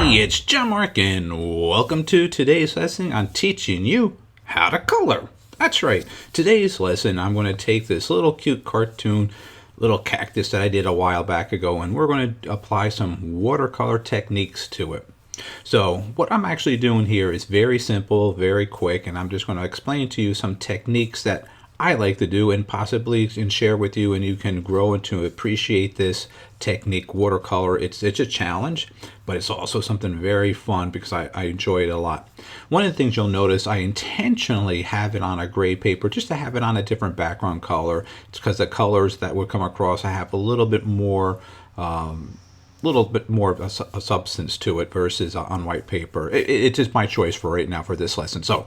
Hey, it's John-Marc and welcome to today's lesson on teaching you how to color. That's right. Today's lesson, I'm going to take this little cute cartoon, little cactus that I did a while back ago, and we're going to apply some watercolor techniques to it. So what I'm actually doing here is very simple, very quick, and I'm just going to explain to you some techniques that I like to do and possibly can share with you, and you can grow into appreciate this technique, watercolor. It's a challenge, but it's also something very fun because I enjoy it a lot. One of the things you'll notice, I intentionally have it on a gray paper just to have it on a different background color. It's because the colors that would come across, I have a little bit more of a substance to it versus on white paper. It's just my choice for right now for this lesson. So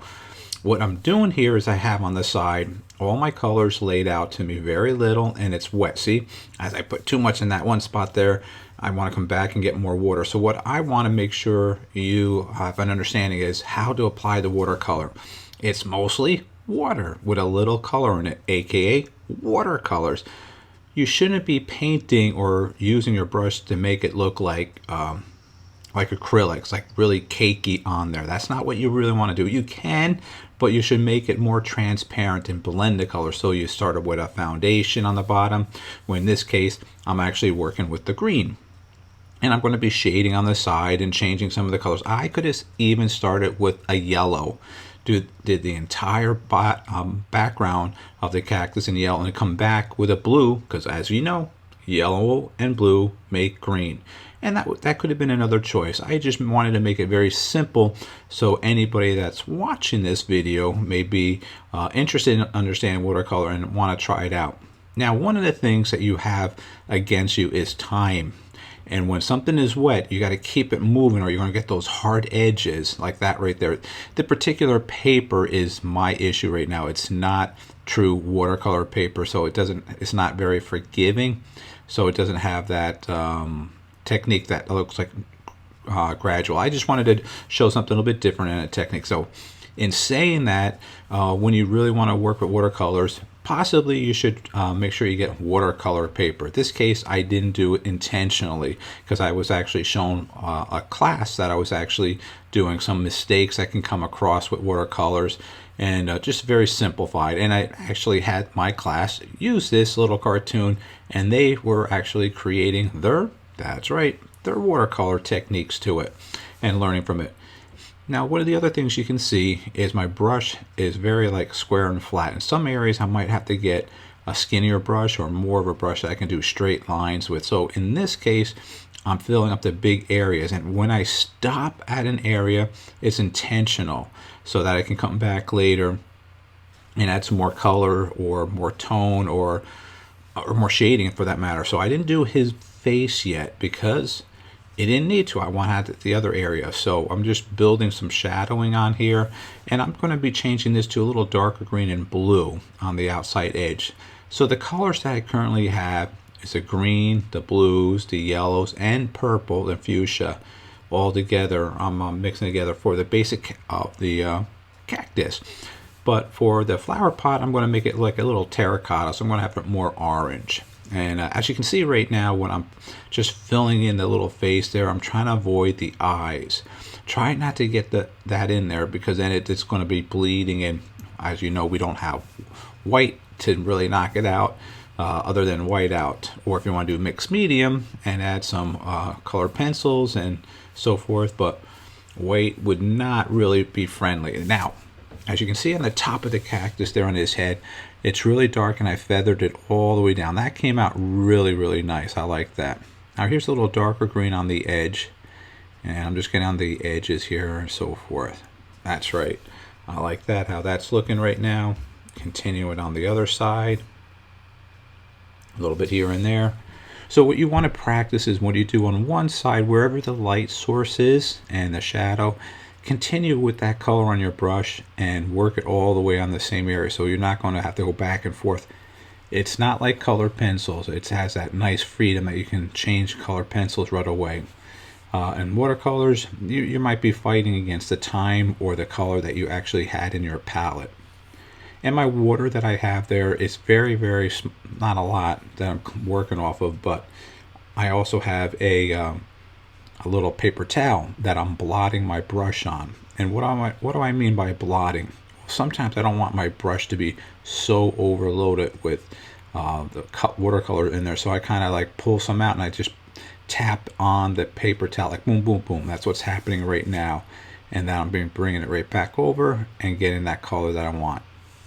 what I'm doing here is I have on the side all my colors laid out to me, very little, and it's wet. See, as I put too much in that one spot there, I want to come back and get more water. So what I want to make sure you have an understanding is how to apply the watercolor. It's mostly water with a little color in it, aka watercolors. You shouldn't be painting or using your brush to make it look like acrylics, like really cakey on there. That's not what you really want to do. You can, but you should make it more transparent and blend the color. So you started with a foundation on the bottom. Well, in this case, I'm actually working with the green. And I'm going to be shading on the side and changing some of the colors. I could have even started with a yellow. Did the entire background of the cactus in yellow and come back with a blue, because as you know, yellow and blue make green. And that could have been another choice. I just wanted to make it very simple so anybody that's watching this video may be interested in understanding watercolor and want to try it out. Now, one of the things that you have against you is time. And when something is wet, you got to keep it moving or you're going to get those hard edges like that right there. The particular paper is my issue right now. It's not true watercolor paper, so it's not very forgiving. So it doesn't have that technique that looks like gradual. I just wanted to show something a little bit different in a technique. So in saying that, when you really want to work with watercolors, possibly you should make sure you get watercolor paper. In this case, I didn't do it intentionally because I was actually shown a class that I was actually doing some mistakes that can come across with watercolors, and just very simplified. And I actually had my class use this little cartoon, and they were actually creating their watercolor techniques to it and learning from it. Now, one of the other things you can see is my brush is very square and flat. In some areas, I might have to get a skinnier brush or more of a brush that I can do straight lines with. So in this case, I'm filling up the big areas. And when I stop at an area, it's intentional so that I can come back later and add some more color or more tone or more shading for that matter. So I didn't do his face yet because it didn't need to. I wanted the other area. So I'm just building some shadowing on here, and I'm going to be changing this to a little darker green and blue on the outside edge. So the colors that I currently have is the green, the blues, the yellows, and purple and fuchsia all together. I'm mixing together for the basic of the cactus. But for the flower pot, I'm going to make it like a little terracotta, so I'm going to have it more orange. And as you can see right now, when I'm just filling in the little face there, I'm trying to avoid the eyes. Try not to get that in there because then it's going to be bleeding. And as you know, we don't have white to really knock it out other than white out. Or if you want to do mixed medium and add some colored pencils and so forth, but white would not really be friendly. Now, as you can see on the top of the cactus there on his head, it's really dark, and I feathered it all the way down. That came out really, really nice. I like that. Now here's a little darker green on the edge, and I'm just getting on the edges here and so forth. That's right. I like that, how that's looking right now. Continue it on the other side. A little bit here and there. So what you want to practice is what you do on one side, wherever the light source is and the shadow, continue with that color on your brush and work it all the way on the same area, so you're not going to have to go back and forth. It's not like colored pencils. It has that nice freedom that you can change colored pencils right away. And watercolors, you might be fighting against the time or the color that you actually had in your palette. And my water that I have there is very, very, not a lot that I'm working off of, but I also have a a little paper towel that I'm blotting my brush on. And what do I mean by blotting? Sometimes I don't want my brush to be so overloaded with the watercolor in there, so I kind of like pull some out and I just tap on the paper towel, like boom, boom, boom. That's what's happening right now. And then I'm bringing it right back over and getting that color that I want.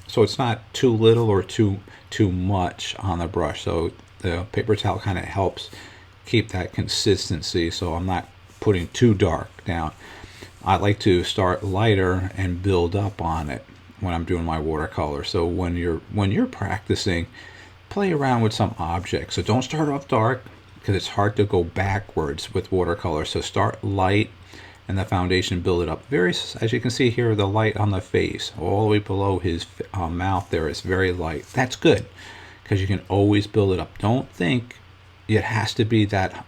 So it's not too little or too much on the brush. So the paper towel kind of helps keep that consistency, so I'm not putting too dark down. I like to start lighter and build up on it when I'm doing my watercolor. So when you're practicing, play around with some objects. So don't start off dark because it's hard to go backwards with watercolor. So start light and the foundation, build it up. As you can see here, the light on the face, all the way below his mouth there, is very light. That's good because you can always build it up. Don't think it has to be that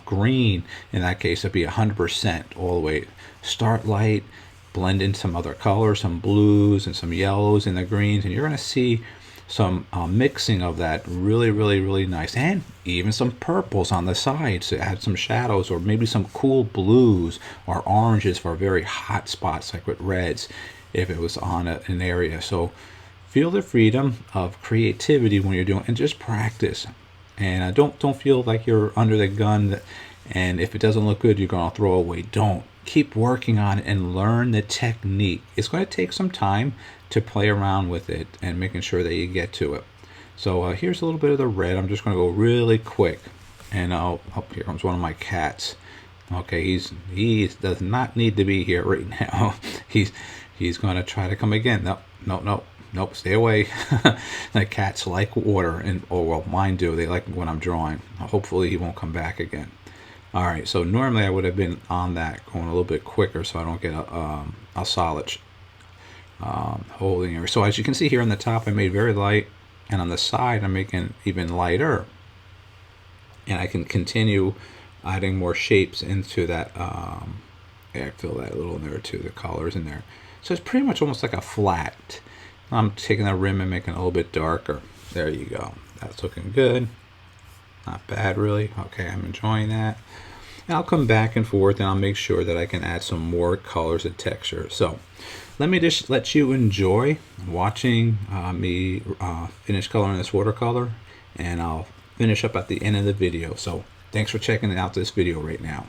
green. In that case, it'd be 100% all the way. Start light, blend in some other colors, some blues and some yellows and the greens, and you're going to see some mixing of that really, really, really nice. And even some purples on the sides to add some shadows, or maybe some cool blues or oranges for very hot spots, like with reds if it was on an area. So feel the freedom of creativity when you're doing, and just practice. And don't feel like you're under the gun, and if it doesn't look good, you're going to throw away. Don't. Keep working on it and learn the technique. It's going to take some time to play around with it and making sure that you get to it. So here's a little bit of the red. I'm just going to go really quick. And here comes one of my cats. Okay, he does not need to be here right now. he's going to try to come again. Nope, stay away. The cats like water, and well, mine do. They like when I'm drawing. Hopefully he won't come back again. All right, so normally I would have been on that, going a little bit quicker so I don't get a solid holding here. So as you can see here on the top, I made very light, and on the side I'm making even lighter. And I can continue adding more shapes into that. Yeah, I fill that a little in there too, the colors in there. So it's pretty much almost like a flat. I'm taking the rim and making it a little bit darker. There you go. That's looking good. Not bad, really. Okay, I'm enjoying that. And I'll come back and forth, and I'll make sure that I can add some more colors and texture. So let me just let you enjoy watching me finish coloring this watercolor, and I'll finish up at the end of the video. So thanks for checking out this video right now.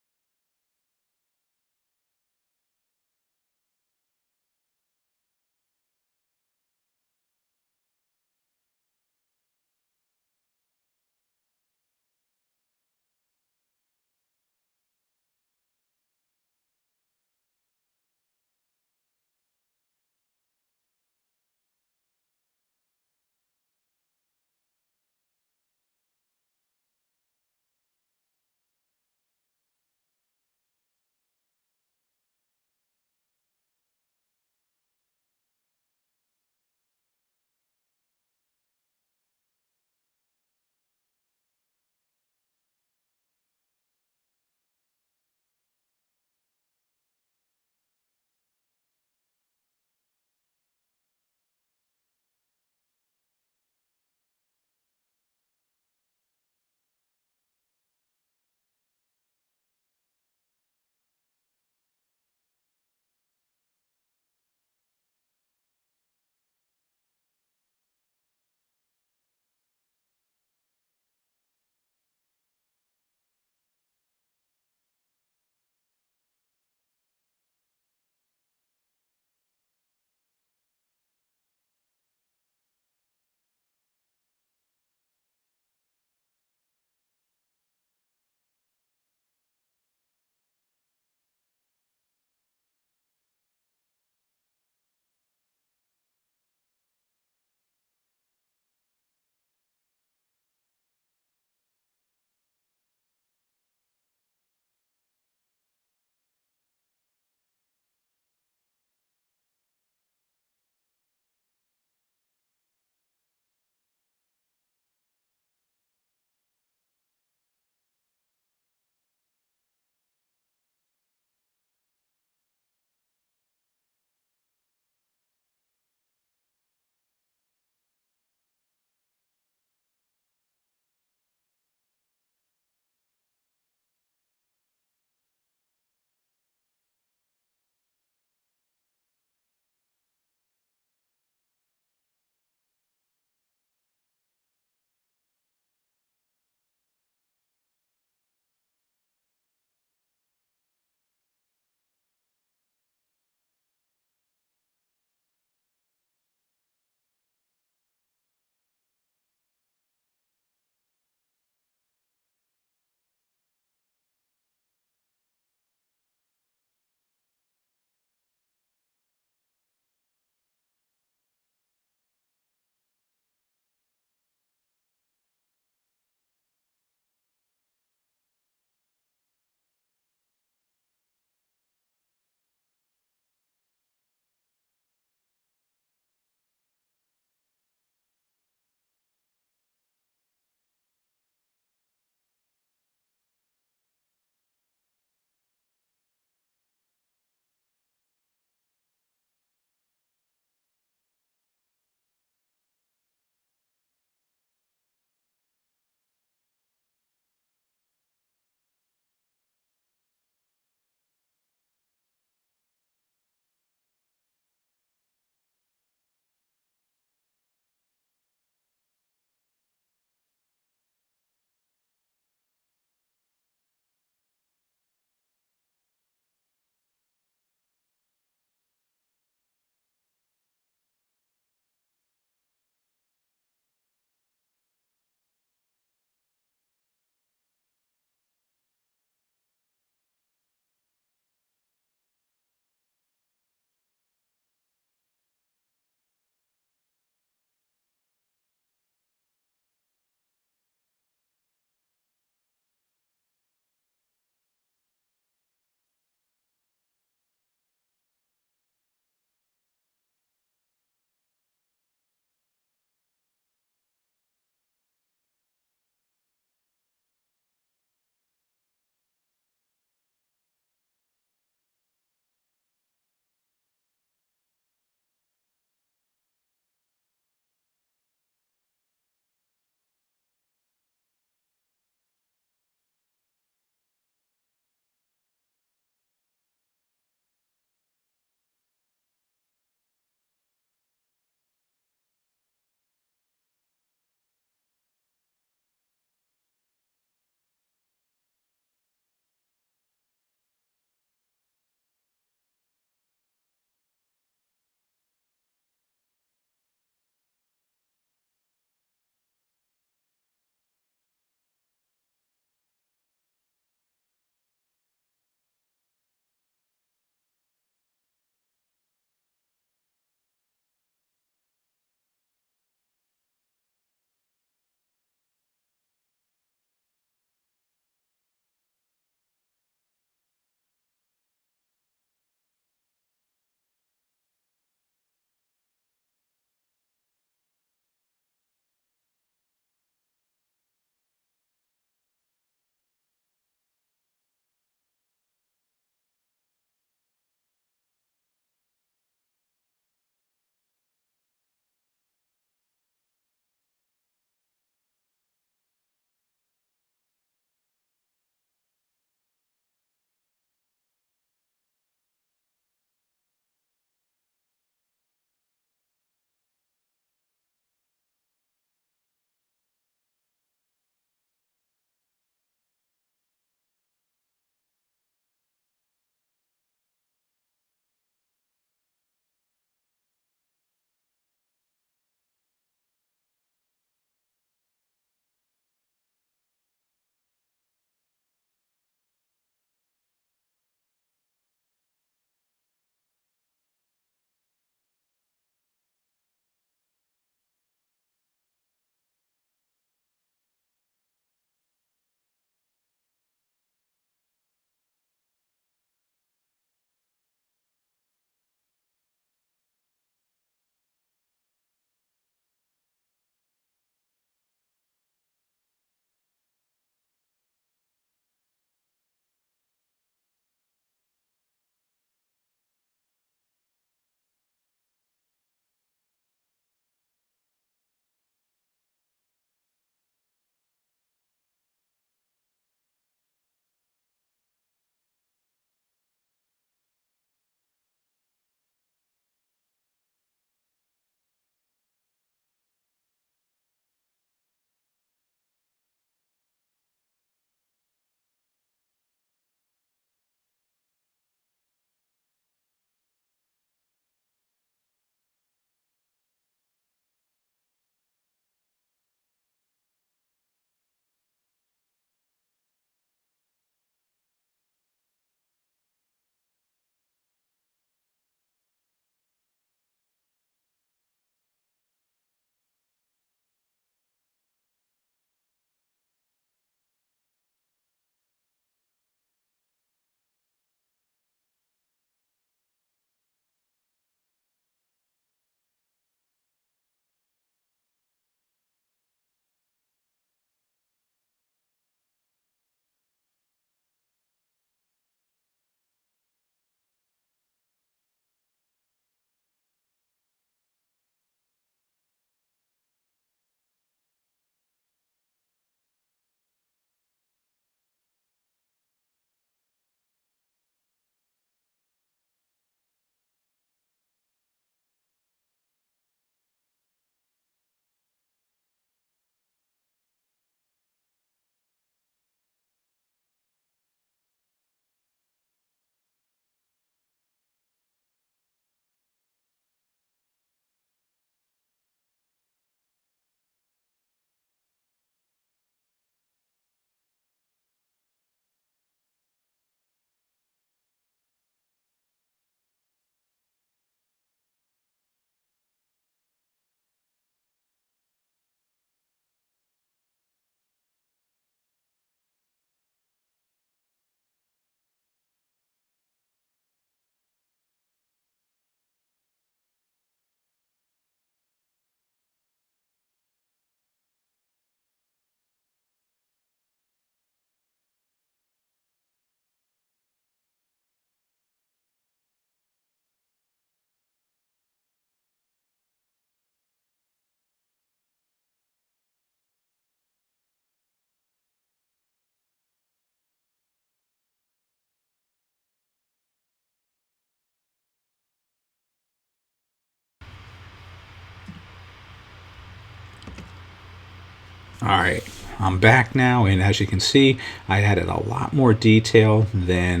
All right, I'm back now, and as you can see, I added a lot more detail than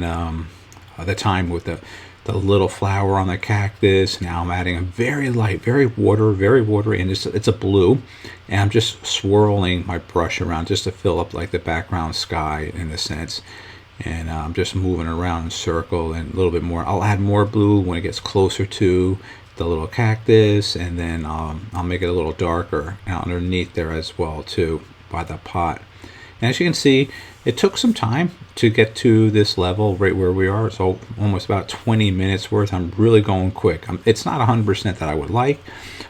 the time with the little flower on the cactus. Now I'm adding a very light, very watery, and it's a blue, and I'm just swirling my brush around just to fill up like the background sky in a sense. And I'm just moving around in a circle and a little bit more. I'll add more blue when it gets closer to the little cactus, and then I'll make it a little darker underneath there as well too by the pot. And as you can see, it took some time to get to this level right where we are, so almost about 20 minutes worth. I'm really going quick. It's not 100% that I would like,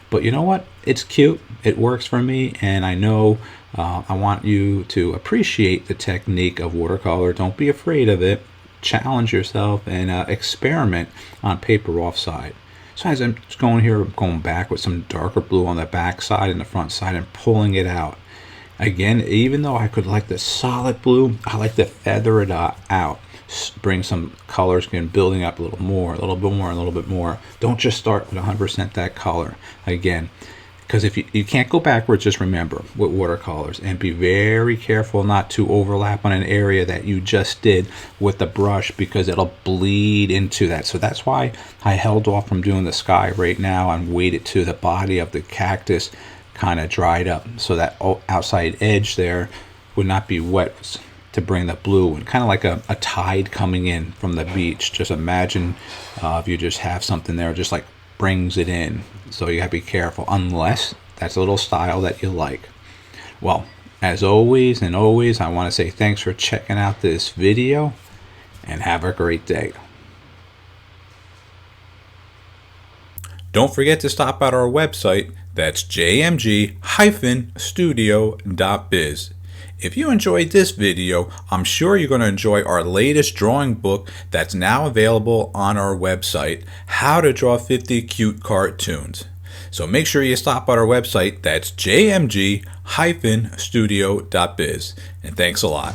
but you know what? It's cute. It works for me, and I know I want you to appreciate the technique of watercolor. Don't be afraid of it. Challenge yourself and experiment on paper offside. So as I'm just going here, I'm going back with some darker blue on the back side and the front side and pulling it out. Again, even though I could like the solid blue, I like to feather it out. Bring some colors again, building up a little more, a little bit more, a little bit more. Don't just start with 100% that color again. Because if you can't go backwards, just remember with watercolors, and be very careful not to overlap on an area that you just did with the brush, because it'll bleed into that. So that's why I held off from doing the sky right now and waited to the body of the cactus kind of dried up, so that outside edge there would not be wet to bring the blue, and kind of like a tide coming in from the beach. Just imagine if you just have something there, just like brings it in. So you have to be careful, unless that's a little style that you like. Well, as always, I want to say thanks for checking out this video, and have a great day. Don't forget to stop at our website. That's jmg-studio.biz. If you enjoyed this video, I'm sure you're going to enjoy our latest drawing book that's now available on our website, How to Draw 50 Cute Cartoons. So make sure you stop at our website. That's jmg-studio.biz. And thanks a lot.